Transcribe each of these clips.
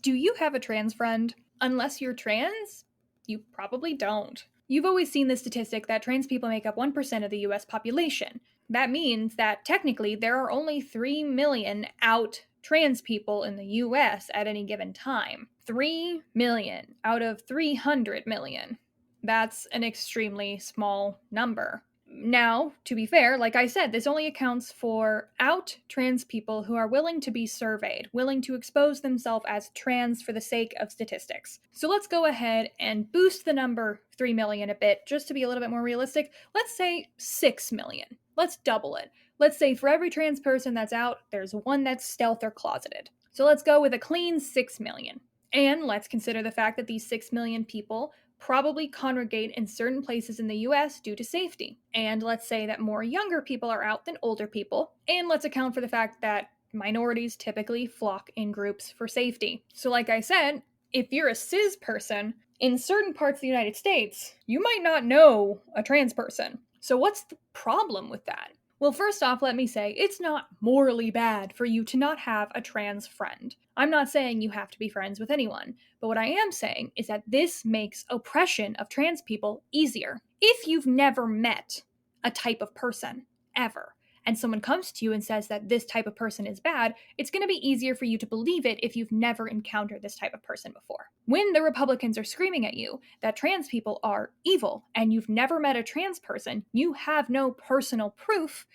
Do you have a trans friend? Unless you're trans, you probably don't. You've always seen the statistic that trans people make up 1% of the US population. That means that technically there are only 3 million out trans people in the US at any given time. 3 million out of 300 million. That's an extremely small number. Now, to be fair, like I said, this only accounts for out trans people who are willing to be surveyed, willing to expose themselves as trans for the sake of statistics. So let's go ahead and boost the number 3 million a bit, just to be a little bit more realistic. Let's say 6 million. Let's double it. Let's say for every trans person that's out, there's one that's stealth or closeted. So let's go with a clean 6 million. And let's consider the fact that these 6 million people probably congregate in certain places in the US due to safety. And let's say that more younger people are out than older people. And let's account for the fact that minorities typically flock in groups for safety. So, like I said, if you're a cis person, in certain parts of the United States, you might not know a trans person. So, what's the problem with that? Well, first off, let me say, it's not morally bad for you to not have a trans friend. I'm not saying you have to be friends with anyone, but what I am saying is that this makes oppression of trans people easier. If you've never met a type of person, ever, and someone comes to you and says that this type of person is bad, it's going to be easier for you to believe it if you've never encountered this type of person before. When the Republicans are screaming at you that trans people are evil and you've never met a trans person, you have no personal proof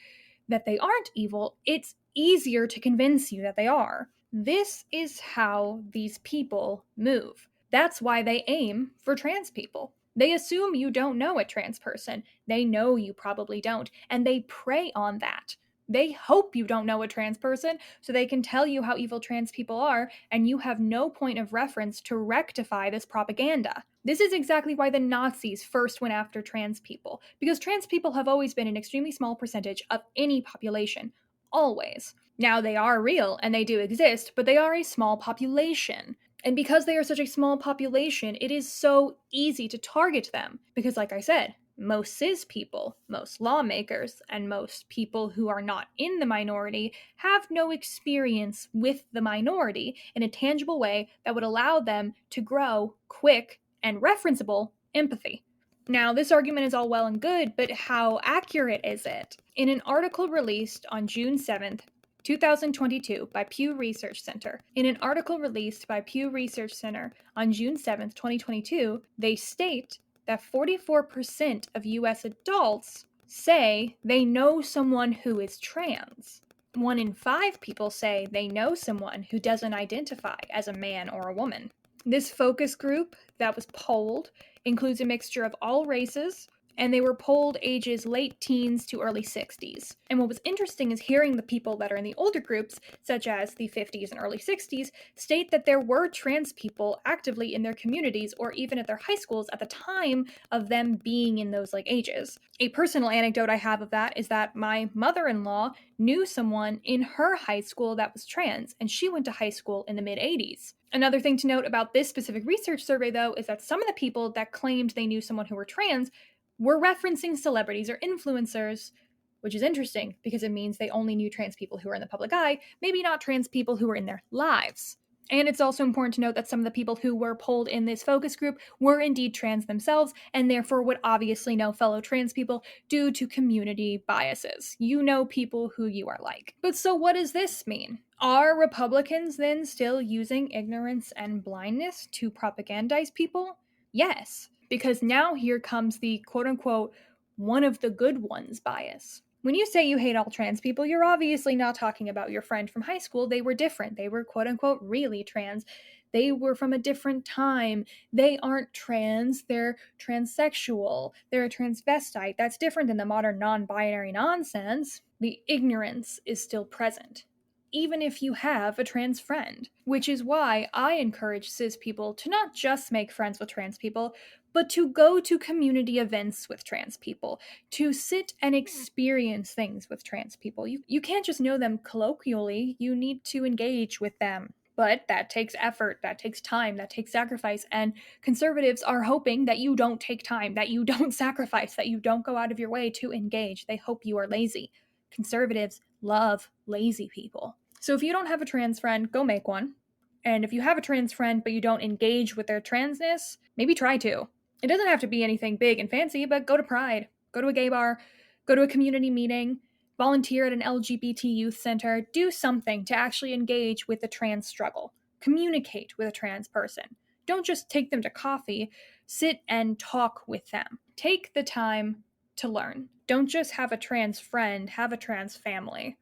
that they aren't evil, it's easier to convince you that they are. This is how these people move. That's why they aim for trans people. They assume you don't know a trans person. They know you probably don't, and they prey on that. They hope you don't know a trans person so they can tell you how evil trans people are, and you have no point of reference to rectify this propaganda. This is exactly why the Nazis first went after trans people, because trans people have always been an extremely small percentage of any population. Always. Now, they are real and they do exist, but they are a small population. And because they are such a small population, it is so easy to target them. Because, like I said, most cis people, most lawmakers, and most people who are not in the minority have no experience with the minority in a tangible way that would allow them to grow quick and referenceable empathy. Now, this argument is all well and good, but how accurate is it? In an article released on June 7th, 2022 by Pew Research Center. In an article released by Pew Research Center on June 7th, 2022, they state that 44% of US adults say they know someone who is trans. 1 in 5 people say they know someone who doesn't identify as a man or a woman. This focus group that was polled includes a mixture of all races, and they were polled ages late teens to early 60s. And what was interesting is hearing the people that are in the older groups, such as the 50s and early 60s, state that there were trans people actively in their communities or even at their high schools at the time of them being in those ages. A personal anecdote I have of that is that my mother-in-law knew someone in her high school that was trans, and she went to high school in the mid-80s. Another thing to note about this specific research survey, though, is that some of the people that claimed they knew someone who were trans were referencing celebrities or influencers, which is interesting because it means they only knew trans people who were in the public eye, maybe not trans people who were in their lives. And it's also important to note that some of the people who were polled in this focus group were indeed trans themselves, and therefore would obviously know fellow trans people due to community biases. You know people who you are like. But so what does this mean? Are Republicans then still using ignorance and blindness to propagandize people? Yes. Because now here comes the quote-unquote one of the good ones bias. When you say you hate all trans people, you're obviously not talking about your friend from high school. They were different. They were quote-unquote really trans. They were from a different time. They aren't trans. They're transsexual. They're a transvestite. That's different than the modern non-binary nonsense. The ignorance is still present, even if you have a trans friend. Which is why I encourage cis people to not just make friends with trans people, but to go to community events with trans people, to sit and experience things with trans people. You can't just know them colloquially, you need to engage with them. But that takes effort, that takes time, that takes sacrifice, and conservatives are hoping that you don't take time, that you don't sacrifice, that you don't go out of your way to engage. They hope you are lazy. Conservatives love lazy people. So if you don't have a trans friend, go make one. And if you have a trans friend but you don't engage with their transness, maybe try to. It doesn't have to be anything big and fancy, but go to Pride, go to a gay bar, go to a community meeting, volunteer at an LGBT youth center, do something to actually engage with the trans struggle. Communicate with a trans person. Don't just take them to coffee, sit and talk with them. Take the time to learn. Don't just have a trans friend, have a trans family.